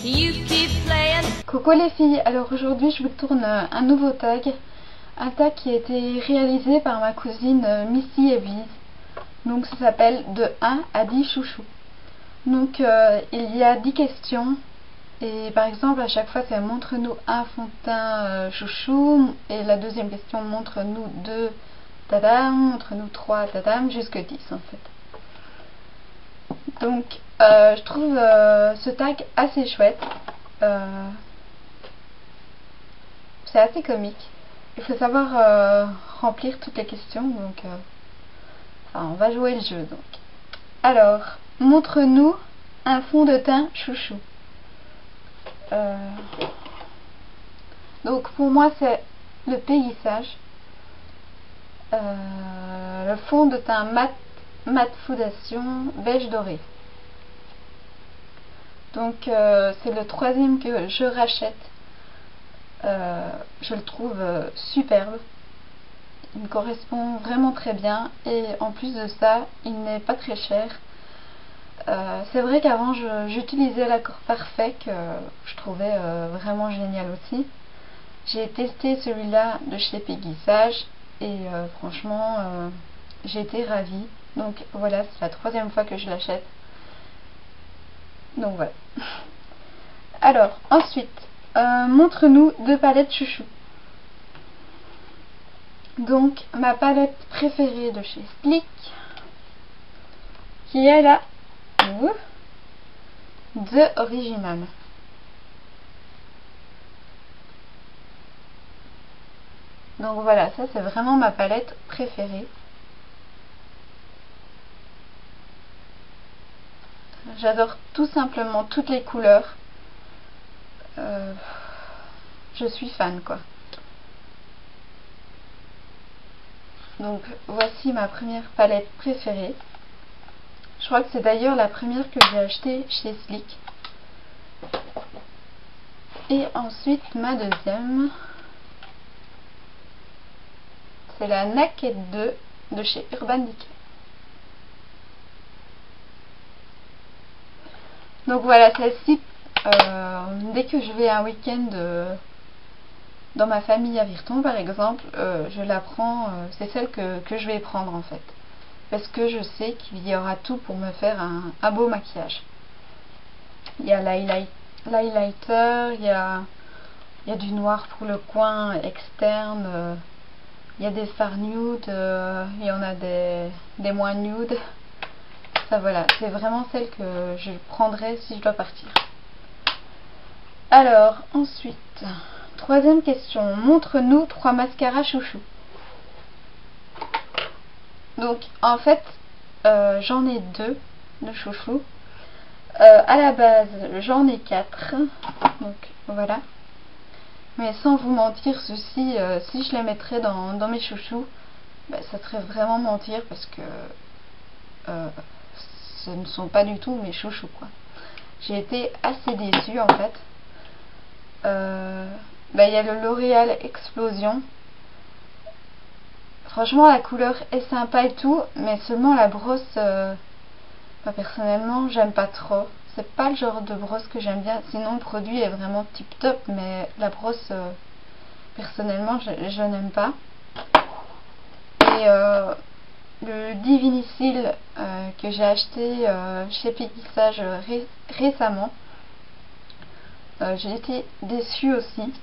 You keep playing. Coucou les filles, alors aujourd'hui je vous tourne un nouveau tag. Un tag qui a été réalisé par ma cousine Missy Evie. Donc ça s'appelle de 1 à 10 chouchous. Donc il y a 10 questions. Et par exemple à chaque fois c'est montre-nous un fond de teint chouchou. Et la deuxième question montre-nous 2 tadam, montre-nous 3 tadam, jusque 10 en fait. Donc je trouve ce tag assez chouette. C'est assez comique. Il faut savoir remplir toutes les questions. Donc enfin, on va jouer le jeu donc. Alors, montre-nous un fond de teint chouchou. Donc pour moi c'est le paysage. Le fond de teint mat foundation beige doré. Donc c'est le troisième que je rachète. Je le trouve superbe. Il me correspond vraiment très bien et en plus de ça il n'est pas très cher. C'est vrai qu'avant j'utilisais l'accord parfait que je trouvais vraiment génial aussi. J'ai testé celui-là de chez Peggy Sage et franchement j'ai été ravie. Donc voilà, c'est la troisième fois que je l'achète. Donc voilà. Alors ensuite, montre-nous 2 palettes chouchou. Donc ma palette préférée de chez Slick, qui est la The Original. Donc voilà, ça c'est vraiment ma palette préférée. J'adore tout simplement toutes les couleurs. Je suis fan quoi. Donc voici ma première palette préférée. Je crois que c'est d'ailleurs la première que j'ai achetée chez Slick. Et ensuite ma deuxième, c'est la Naked 2 de chez Urban Decay. Donc voilà, celle-ci, dès que je vais un week-end dans ma famille à Virton par exemple, je la prends, c'est celle que je vais prendre en fait. Parce que je sais qu'il y aura tout pour me faire un beau maquillage. Il y a l'highlighter, il y a du noir pour le coin externe, il y a des fards nude, il y en a des moins nude. Ça voilà, c'est vraiment celle que je prendrai si je dois partir. Alors ensuite, troisième question, montre-nous 3 mascaras chouchou. Donc en fait j'en ai 2 de chouchou. À la base j'en ai 4. Donc voilà. Mais sans vous mentir, ceci si je les mettrais dans mes chouchous, bah, ça serait vraiment mentir parce que ce ne sont pas du tout mes chouchous quoi. J'ai été assez déçue en fait. Bah, il y a le L'Oréal Explosion. Franchement la couleur est sympa et tout, mais seulement la brosse, bah, personnellement j'aime pas trop. C'est pas le genre de brosse que j'aime bien. Sinon le produit est vraiment tip top, mais la brosse personnellement je n'aime pas. Et le Divinyl que j'ai acheté chez Peggy Sage récemment, j'ai été déçue aussi.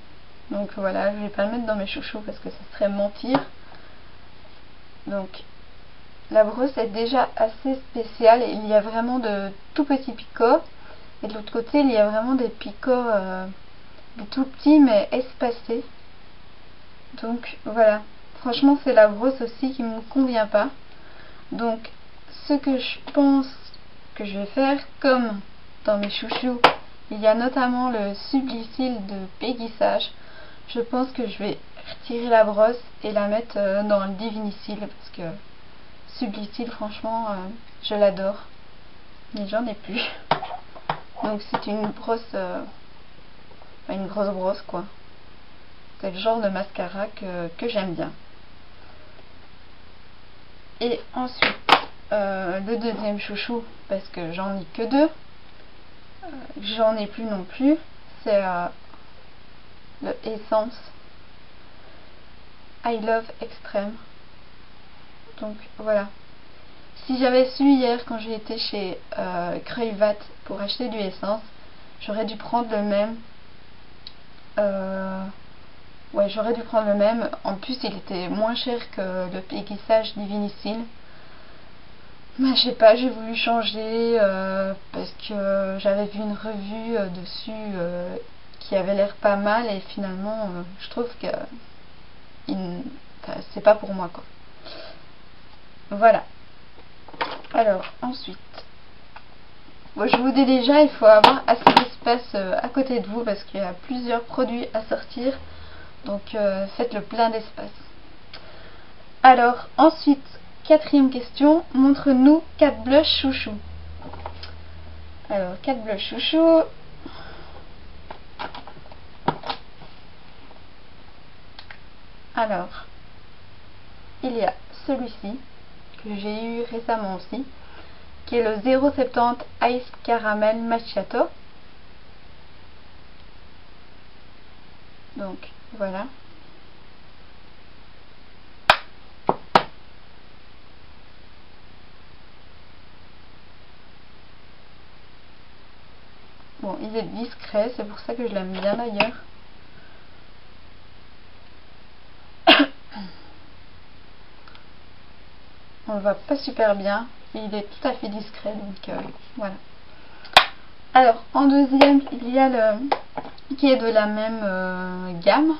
Donc voilà, je vais pas le mettre dans mes chouchous parce que ça serait mentir. Donc la brosse est déjà assez spéciale. Il y a vraiment de tout petits picots. Et de l'autre côté, il y a vraiment des picots des tout petits mais espacés. Donc voilà. Franchement, c'est la brosse aussi qui me convient pas. Donc ce que je pense que je vais faire, comme dans mes chouchous, il y a notamment le Sublicil de Peggy Sage. Je pense que je vais retirer la brosse et la mettre dans le Divinyl parce que Sublicil franchement je l'adore, mais j'en ai plus. Donc c'est une brosse, une grosse brosse quoi. C'est le genre de mascara que j'aime bien. Et ensuite le deuxième chouchou, parce que j'en ai que 2, j'en ai plus non plus, c'est le Essence I Love Extreme. Donc voilà. Si j'avais su hier quand j'ai été chez Creuvat pour acheter du Essence, j'aurais dû prendre le même. Ouais, j'aurais dû prendre le même. En plus, il était moins cher que le aiguisage Divinicil. Mais je sais pas, j'ai voulu changer parce que j'avais vu une revue dessus qui avait l'air pas mal et finalement, je trouve que c'est pas pour moi quoi. Voilà. Alors, ensuite. Bon, je vous dis déjà, il faut avoir assez d'espace à côté de vous parce qu'il y a plusieurs produits à sortir. Donc, faites le plein d'espace. Alors, ensuite, quatrième question. Montre-nous 4 blushs chouchou. Alors, 4 blushs chouchou. Alors, il y a celui-ci que j'ai eu récemment aussi, qui est le 070 Ice Caramel Macchiato. Donc voilà. Bon, il est discret, c'est pour ça que je l'aime bien d'ailleurs. On le voit pas super bien, il est tout à fait discret, donc voilà. Alors, en deuxième, il y a le qui est de la même gamme,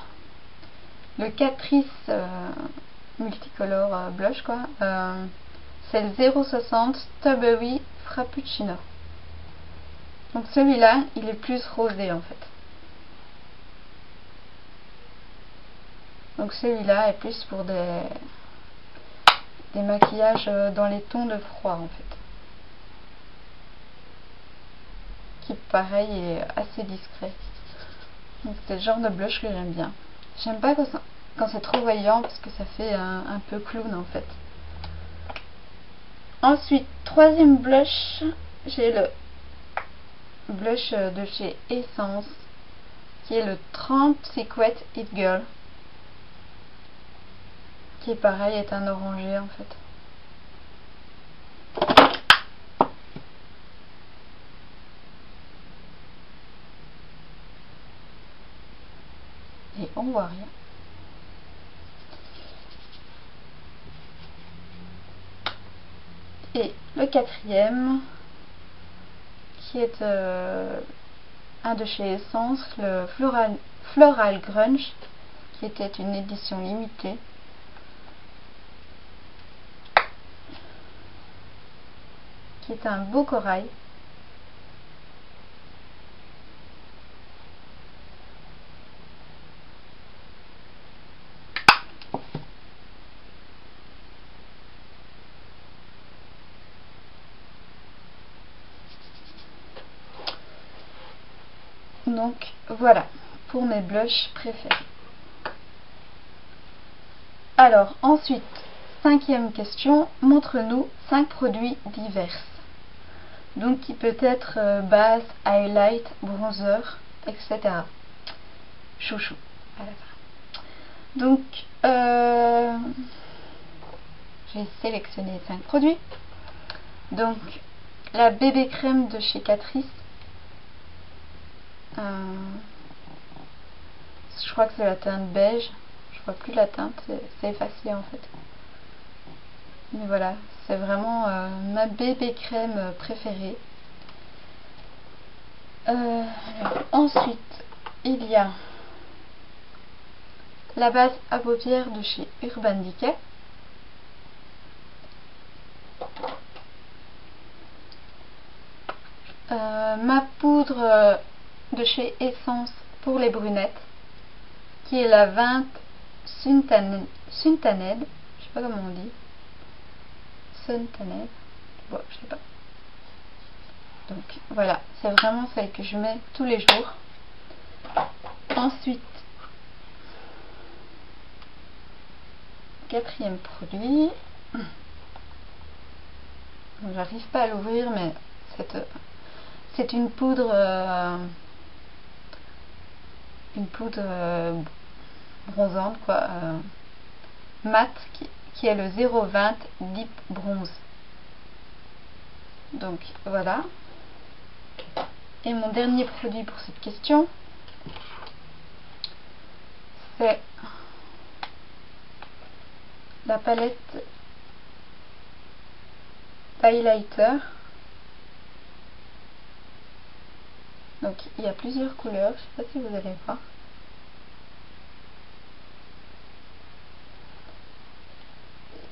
le Catrice multicolore blush quoi. C'est le 060 Strawberry Frappuccino. Donc celui-là, il est plus rosé en fait. Donc celui-là est plus pour des maquillages dans les tons de froid en fait. Qui pareil est assez discret. Donc c'est le genre de blush que j'aime bien. J'aime pas quand c'est trop voyant parce que ça fait un peu clown en fait. Ensuite, troisième blush, j'ai le blush de chez Essence qui est le 30 Secret It Girl, qui est pareil, est un orangé en fait. Et on voit rien. Et le quatrième, qui est un de chez Essence, le Floral Grunge, qui était une édition limitée. Qui est un beau corail. Donc voilà pour mes blushs préférés. Alors ensuite, cinquième question, montre-nous 5 produits divers. Donc qui peut être base, highlight, bronzer, etc. Chouchou. Voilà. Donc j'ai sélectionné 5 produits. Donc la bébé crème de chez Catrice. Je crois que c'est la teinte beige. Je vois plus la teinte, c'est effacé en fait. Mais voilà, c'est vraiment ma bébé crème préférée. Ensuite, il y a la base à paupières de chez Urban Decay. Ma poudre de chez Essence pour les brunettes, qui est la 20 Suntaned, je sais pas comment on dit, Suntaned, bon, je sais pas. Donc voilà, c'est vraiment celle que je mets tous les jours. Ensuite, quatrième produit, j'arrive pas à l'ouvrir, mais C'est une poudre bronzante quoi, mat qui est le 020 Deep Bronze. Donc voilà. Et mon dernier produit pour cette question, c'est la palette highlighter. Donc il y a plusieurs couleurs, je sais pas si vous allez voir.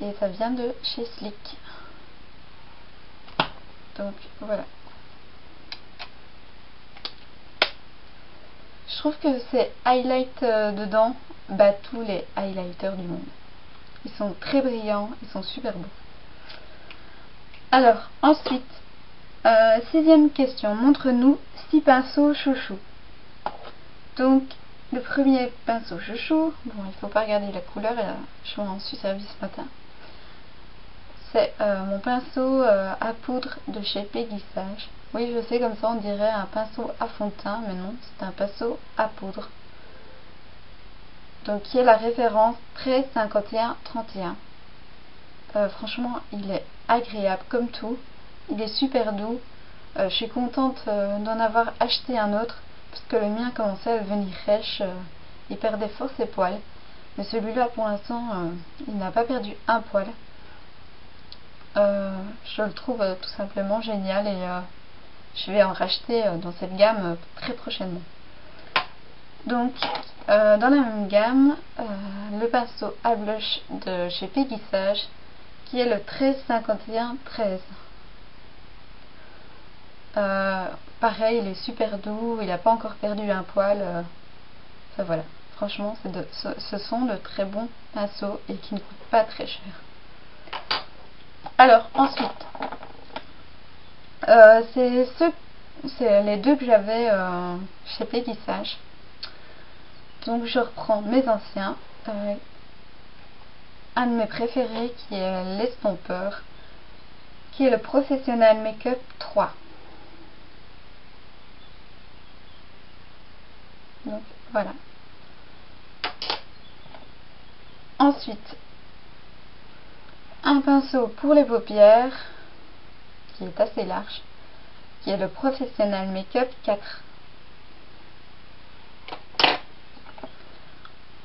Et ça vient de chez Slick. Donc voilà. Je trouve que ces highlights dedans battent tous les highlighters du monde. Ils sont très brillants, ils sont super beaux. Alors ensuite, sixième question, montre-nous 6 pinceaux chouchou. Donc le premier pinceau chouchou, bon il faut pas regarder la couleur, je m'en suis servi ce matin. C'est mon pinceau à poudre de chez Peggy Sage. Oui, je sais, comme ça on dirait un pinceau à fond de teint, mais non, c'est un pinceau à poudre. Donc qui est la référence 13 51 31. Franchement, il est agréable comme tout. Il est super doux. Je suis contente d'en avoir acheté un autre parce que le mien commençait à devenir rêche. Il perdait fort ses poils. Mais celui-là, pour l'instant, il n'a pas perdu un poil. Je le trouve tout simplement génial et je vais en racheter dans cette gamme très prochainement. Donc dans la même gamme, le pinceau à blush de chez Peggy Sage qui est le 13 51 13. Pareil, il est super doux, il n'a pas encore perdu un poil. Ça voilà, franchement ce sont de très bons pinceaux et qui ne coûtent pas très cher. Alors ensuite, c'est les deux que j'avais chez Peggy Sage. Donc je reprends mes anciens. Un de mes préférés qui est l'estompeur, qui est le Professional Makeup 3. Donc voilà. Ensuite, un pinceau pour les paupières qui est assez large, qui est le Professional Makeup 4.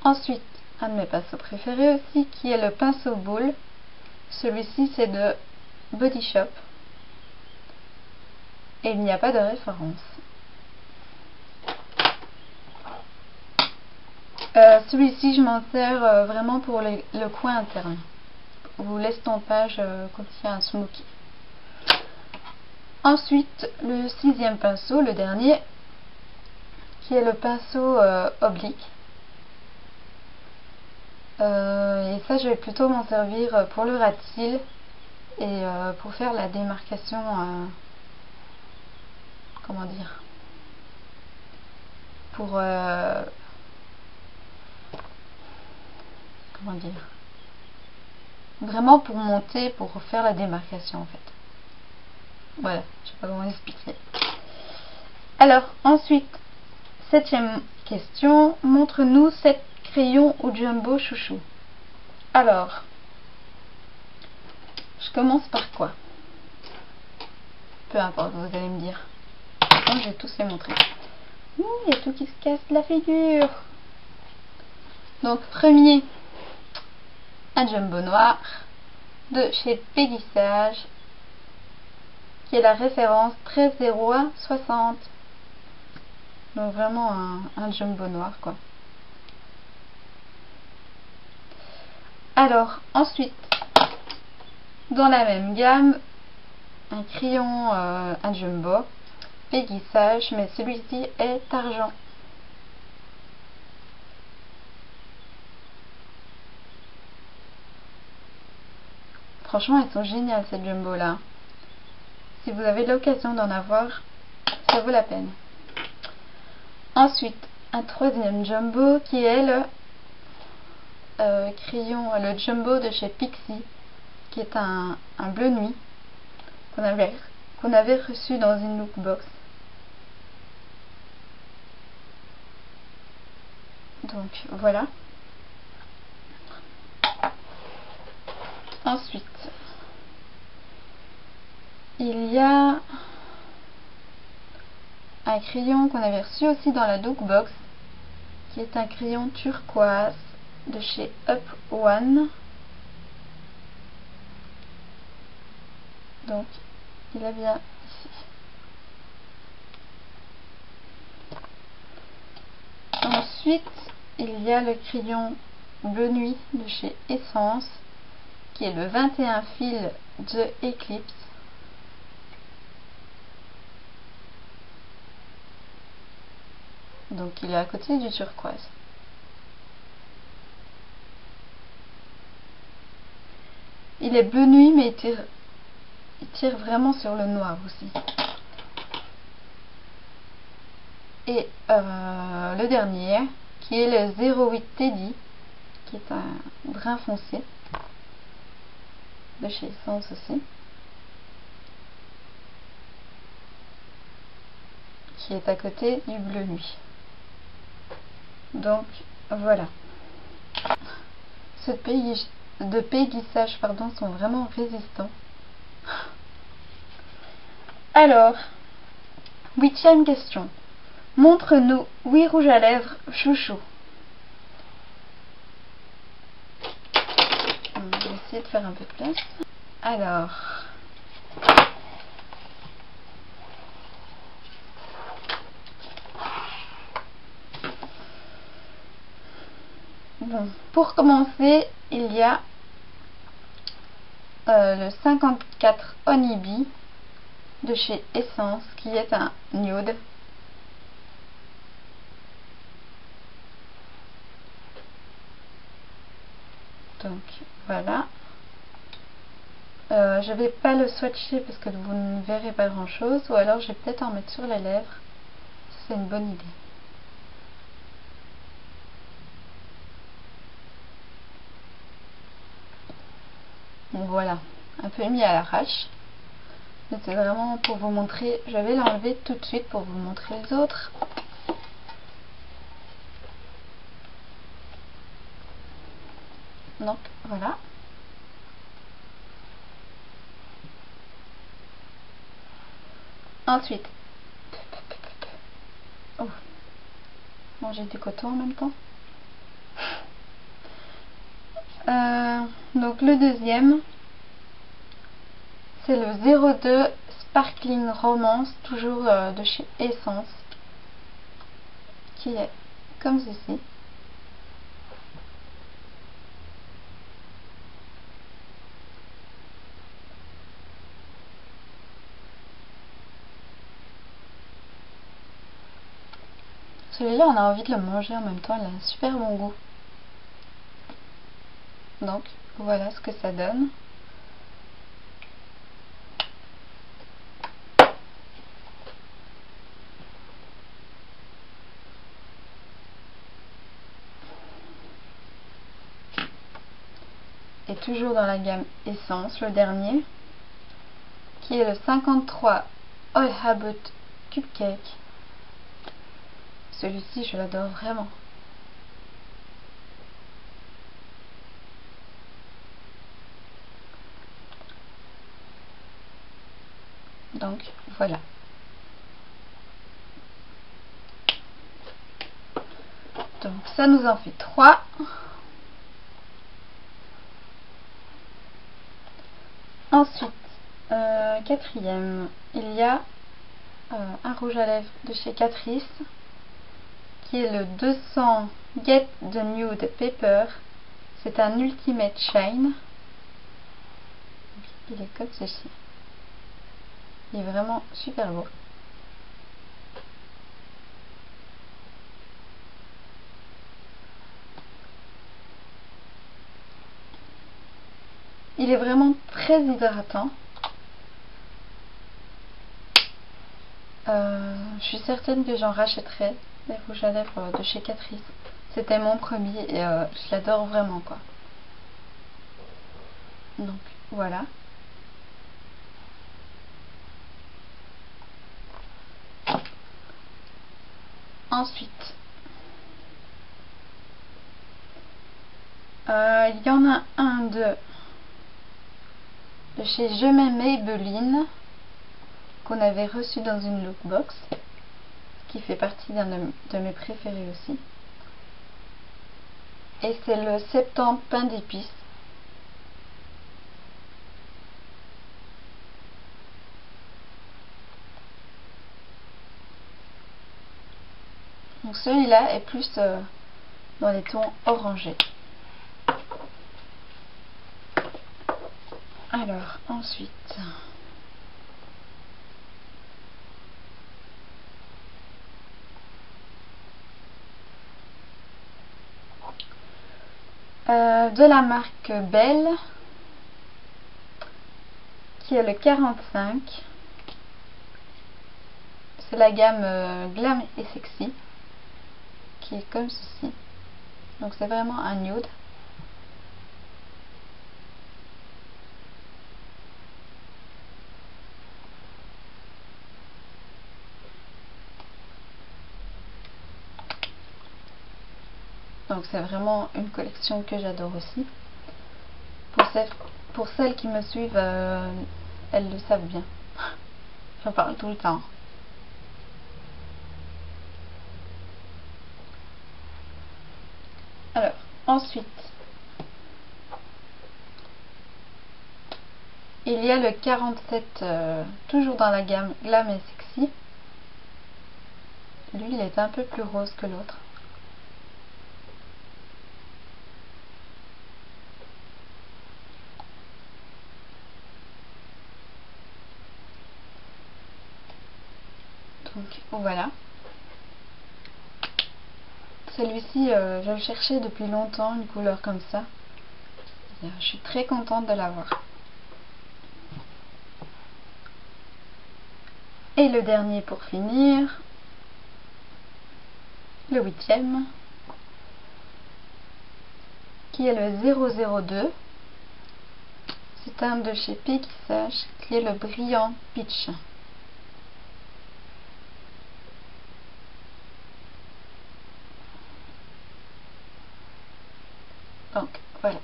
Ensuite, un de mes pinceaux préférés aussi, qui est le pinceau boule. Celui-ci, c'est de Body Shop. Et il n'y a pas de référence. Celui-ci, je m'en sers vraiment pour le coin interne, ou l'estompage quand il y a un smoky. Ensuite, le sixième pinceau, le dernier, qui est le pinceau oblique. Et ça, je vais plutôt m'en servir pour le ras de cils et pour faire la démarcation, comment dire, pour comment dire, vraiment pour monter, pour faire la démarcation en fait. Voilà, je sais pas comment expliquer. Alors ensuite, septième question, montre-nous 7 crayons ou jumbo chouchou. Alors, je commence par quoi? Peu importe, vous allez me dire. Bon, je vais tous les montrer. Ouh, il y a tout qui se casse la figure. Donc, premier, un jumbo noir de chez Peggy Sage, qui est la référence 1301 60. Donc vraiment un jumbo noir quoi. Alors ensuite, dans la même gamme, un crayon, un jumbo Peggy Sage, mais celui-ci est argent. Franchement, elles sont géniales ces jumbo là. Si vous avez l'occasion d'en avoir, ça vaut la peine. Ensuite, un troisième jumbo qui est le crayon, le jumbo de chez Pixi, qui est un bleu nuit qu'on avait reçu dans une lookbox. Donc voilà. Ensuite, il y a un crayon qu'on avait reçu aussi dans la Lookbox, qui est un crayon turquoise de chez Up One. Donc, il est bien ici. Ensuite, il y a le crayon Bleu Nuit de chez Essence, qui est le 21 fil de Eclipse. Donc il est à côté du turquoise. Il est bleu nuit, mais il tire vraiment sur le noir aussi. Et le dernier, qui est le 08 Teddy, qui est un brun foncé de chez Essence aussi, qui est à côté du bleu nuit. Donc voilà. Ces péguissages sont vraiment résistants. Alors, 8e question. Montre-nous 8 rouges à lèvres chouchou. On va essayer de faire un peu de place. Alors, bon, pour commencer, il y a le 54 Honeybee de chez Essence, qui est un nude. Donc voilà. Je vais pas le swatcher parce que vous ne verrez pas grand chose, ou alors je vais peut-être en mettre sur les lèvres. C'est une bonne idée. Donc voilà, un peu mis à l'arrache. C'est vraiment pour vous montrer. Je vais l'enlever tout de suite pour vous montrer les autres. Donc voilà. Ensuite, oh, manger du coton en même temps. Donc le deuxième, c'est le 02 Sparkling Romance, toujours de chez Essence, qui est comme ceci. Celui-là, on a envie de le manger en même temps, il a un super bon goût. Donc, voilà ce que ça donne. Et toujours dans la gamme Essence, le dernier, qui est le 53 All Habit Cupcake. Celui-ci, je l'adore vraiment. Donc voilà. Donc ça nous en fait 3. Ensuite, quatrième, il y a un rouge à lèvres de chez Catrice, qui est le 200 Get the Nude Paper. C'est un Ultimate Shine. Il est comme ceci. Il est vraiment super beau. Il est vraiment très hydratant. Je suis certaine que j'en rachèterai des rouges à lèvres de chez Catrice. C'était mon premier et je l'adore vraiment quoi. Donc voilà. Ensuite, Il y en a un de chez Je m'aime Maybelline qu'on avait reçu dans une lookbox, qui fait partie d'un de mes préférés aussi. Et c'est le Septembre pain d'épices. Donc celui-là est plus dans les tons orangés. Alors ensuite, de la marque Belle, qui est le 45. C'est la gamme Glam et Sexy, qui est comme ceci. Donc c'est vraiment un nude. Donc c'est vraiment une collection que j'adore aussi. Pour celles qui me suivent, elles le savent bien. J'en parle tout le temps. Alors, ensuite, il y a le 47, toujours dans la gamme Glam et Sexy. Lui, il est un peu plus rose que l'autre. Donc voilà. Celui-ci, je le cherchais depuis longtemps, une couleur comme ça. Et, je suis très contente de l'avoir. Et le dernier pour finir, le 8e, qui est le 002. C'est un de chez Pékissage, qui est le Brillant Peach. Donc voilà.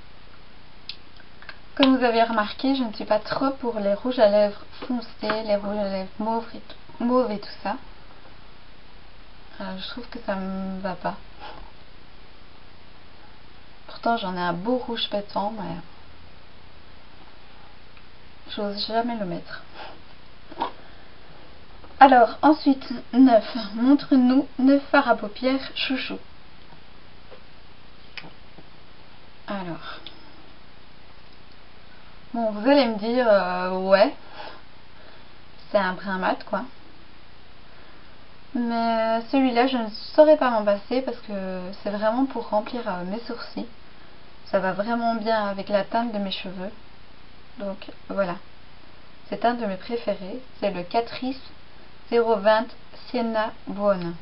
Comme vous avez remarqué, je ne suis pas trop pour les rouges à lèvres foncés, les rouges à lèvres mauves et tout ça. Je trouve que ça me va pas. Pourtant j'en ai un beau rouge pétant, mais j'ose jamais le mettre. Alors ensuite, 9. Montre-nous 9 fards à paupières chouchou. Alors, bon, vous allez me dire, ouais, c'est un brin mat quoi. Mais celui-là, je ne saurais pas m'en passer parce que c'est vraiment pour remplir mes sourcils. Ça va vraiment bien avec la teinte de mes cheveux. Donc voilà, c'est un de mes préférés. C'est le Catrice 020 Sienna Buona.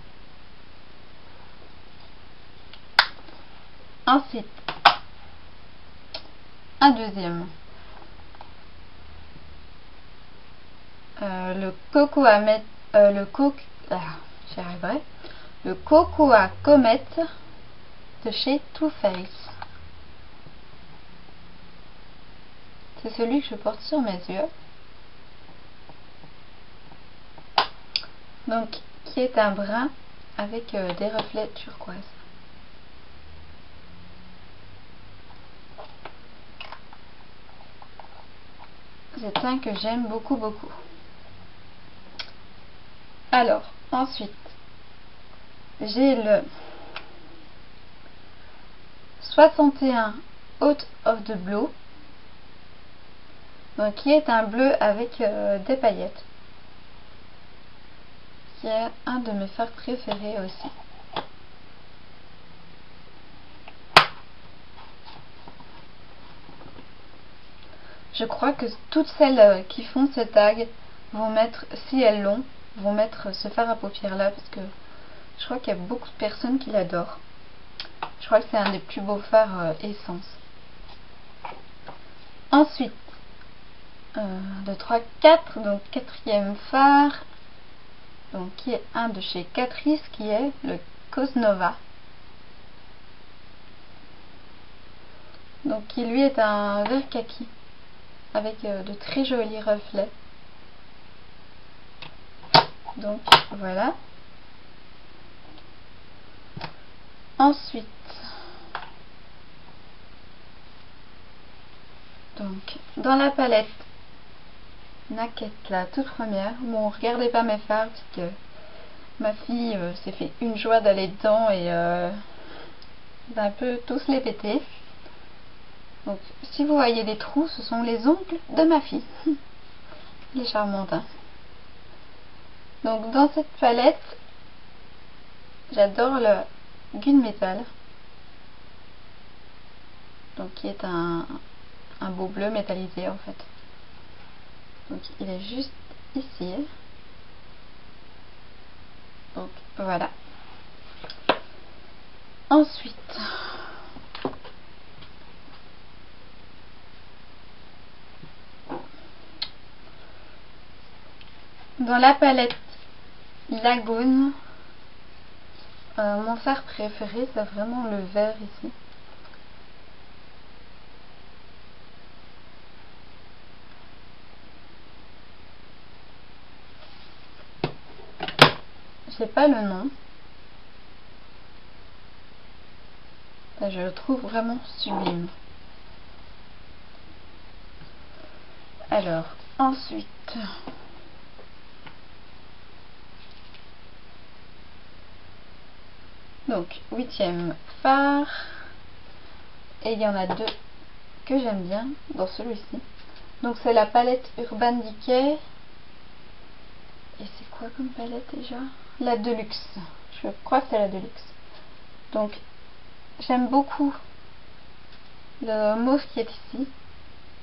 Ensuite, un deuxième. Le Cocoa j'y arriverai. Le Cocoa Comet de chez Too Faced. C'est celui que je porte sur mes yeux. Donc, qui est un brun avec des reflets turquoise. C'est un que j'aime beaucoup. Alors, ensuite, j'ai le 61 Out of the Blue, donc qui est un bleu avec des paillettes, qui est un de mes fards préférés aussi. Je crois que toutes celles qui font ce tag vont mettre, si elles l'ont, vont mettre ce fard à paupières là, parce que je crois qu'il y a beaucoup de personnes qui l'adorent. Je crois que c'est un des plus beaux fards essence. Ensuite, 2, 3, 4, donc quatrième fard, donc qui est un de chez Catrice, qui est le Cosnova. donc qui lui est un vert kaki avec de très jolis reflets. Donc voilà. Ensuite, donc dans la palette Naquette, la toute première, bon, regardez pas mes fards parce que ma fille s'est fait une joie d'aller dedans et d'un peu tous les péter. Donc si vous voyez des trous, ce sont les ongles de ma fille. Elle est charmante, hein. Donc dans cette palette, j'adore le gunmetal, donc qui est un beau bleu métallisé en fait. Donc il est juste ici. Donc voilà. Ensuite, dans la palette Lagone, mon fard préféré c'est vraiment le vert ici. Je sais pas le nom. Je le trouve vraiment sublime. Alors, ensuite, donc 8e fard, et il y en a deux que j'aime bien dans celui-ci. Donc c'est la palette Urban Decay, et c'est quoi comme palette déjà? La Deluxe, je crois que c'est la Deluxe. Donc j'aime beaucoup le mauve qui est ici,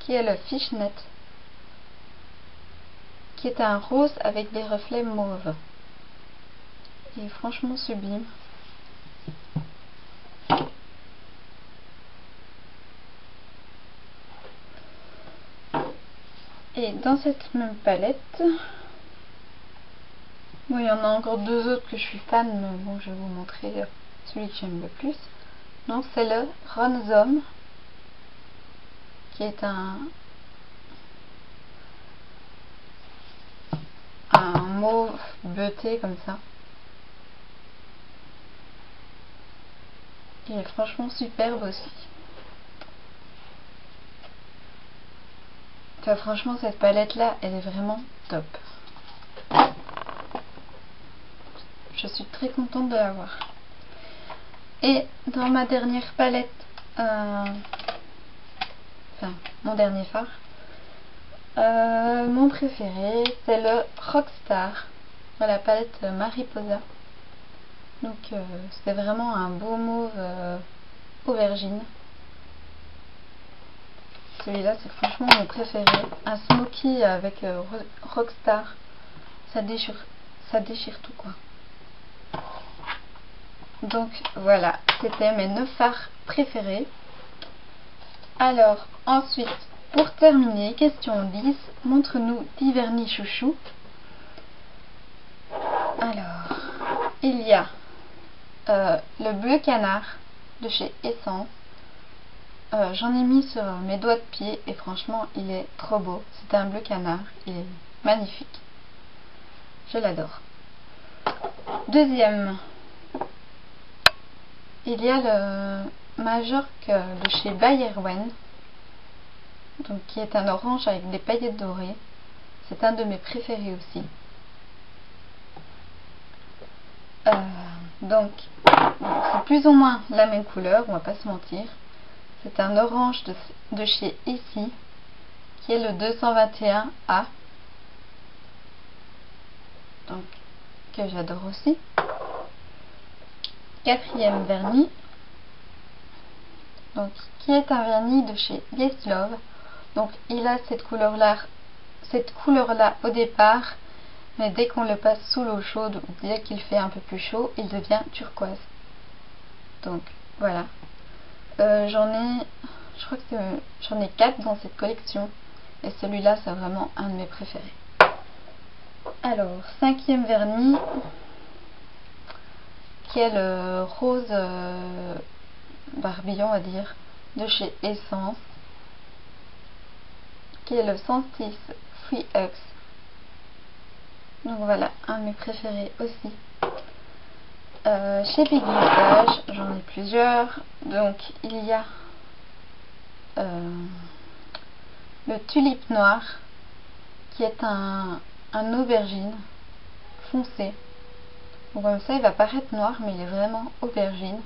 qui est le Fishnet, qui est un rose avec des reflets mauves. Il est franchement sublime. Et dans cette même palette, bon, il y en a encore deux autres que je suis fan, mais bon, je vais vous montrer celui que j'aime le plus. Donc c'est le Ronzom, qui est un mauve bleuté comme ça. Il est franchement superbe aussi. Enfin, franchement, cette palette là, elle est vraiment top. Je suis très contente de l'avoir. Et dans ma dernière palette, enfin mon dernier fard, mon préféré c'est le Rockstar, la palette Mariposa. Donc c'est vraiment un beau mauve aubergine. Celui-là c'est franchement mon préféré. Un smoky avec Rockstar, ça déchire tout quoi. Donc voilà, c'était mes 9 fards préférés. Alors ensuite, pour terminer, question 10, montre-nous 10 vernis chouchou. Alors, il y a le bleu canard de chez Essence. J'en ai mis sur mes doigts de pied et franchement il est trop beau. C'est un bleu canard, il est magnifique. Je l'adore. Deuxième, il y a le Majorque de chez Bayerwen, donc qui est un orange avec des paillettes dorées. C'est un de mes préférés aussi. Donc c'est plus ou moins la même couleur, on va pas se mentir. C'est un orange de chez Ici, qui est le 221A, donc que j'adore aussi. Quatrième vernis, donc qui est un vernis de chez Yes Love. Donc il a cette couleur là au départ, mais dès qu'on le passe sous l'eau chaude ou dès qu'il fait un peu plus chaud, il devient turquoise. Donc voilà. Je crois que j'en ai 4 dans cette collection et celui-là c'est vraiment un de mes préférés. Alors, cinquième vernis, qui est le rose Barbie, on va dire. de chez Essence, qui est le 106 Free X. Donc voilà, un de mes préférés aussi. Chez Big Visage, j'en ai plusieurs. Donc il y a le tulipe noir, qui est un aubergine foncé. Donc comme ça il va paraître noir, mais il est vraiment aubergine.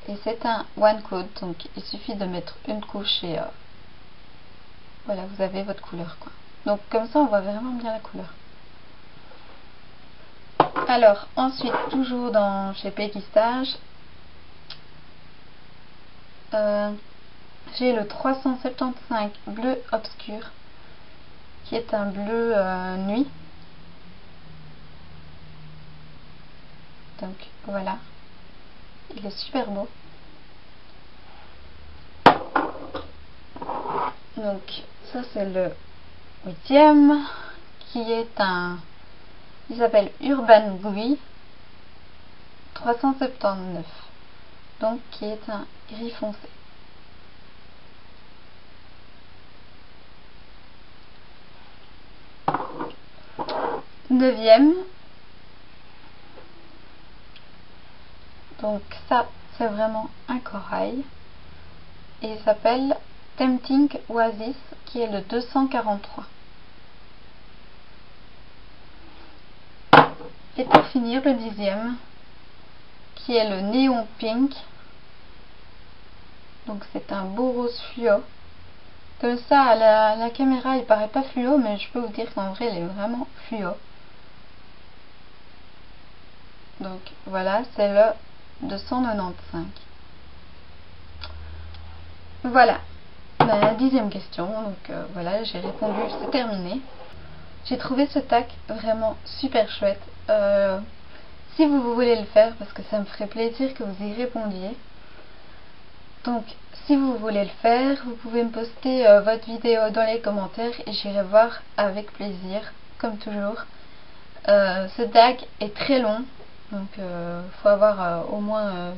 Et c'est un one coat, donc il suffit de mettre une couche et voilà, vous avez votre couleur quoi. Donc comme ça on voit vraiment bien la couleur. Alors ensuite, toujours chez Peggy Stage, j'ai le 375 bleu obscur, qui est un bleu nuit. Donc voilà, il est super beau. Donc ça c'est le 8e, qui est il s'appelle Urban Gui 379, donc qui est un gris foncé. Neuvième, donc ça c'est vraiment un corail et il s'appelle Tempting Oasis, qui est le 243. Et pour finir, le 10e, qui est le Néon Pink. Donc c'est un beau rose fluo. Comme ça, à la caméra, il paraît pas fluo, mais je peux vous dire qu'en vrai, il est vraiment fluo. Donc voilà, c'est le 295. Voilà, la 10e question. Donc voilà, j'ai répondu, c'est terminé. J'ai trouvé ce tag vraiment super chouette. Si vous voulez le faire, parce que ça me ferait plaisir que vous y répondiez. Donc, si vous voulez le faire, vous pouvez me poster votre vidéo dans les commentaires et j'irai voir avec plaisir, comme toujours. Ce tag est très long, donc il faut avoir au moins,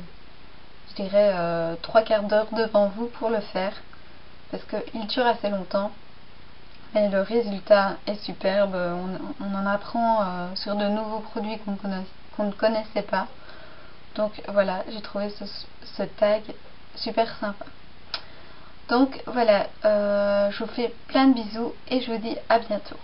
je dirais, 3/4 d'heure devant vous pour le faire, parce qu'il dure assez longtemps. Et le résultat est superbe, on en apprend sur de nouveaux produits qu'on ne connaissait pas. Donc voilà, j'ai trouvé ce tag super sympa. Donc voilà, je vous fais plein de bisous et je vous dis à bientôt.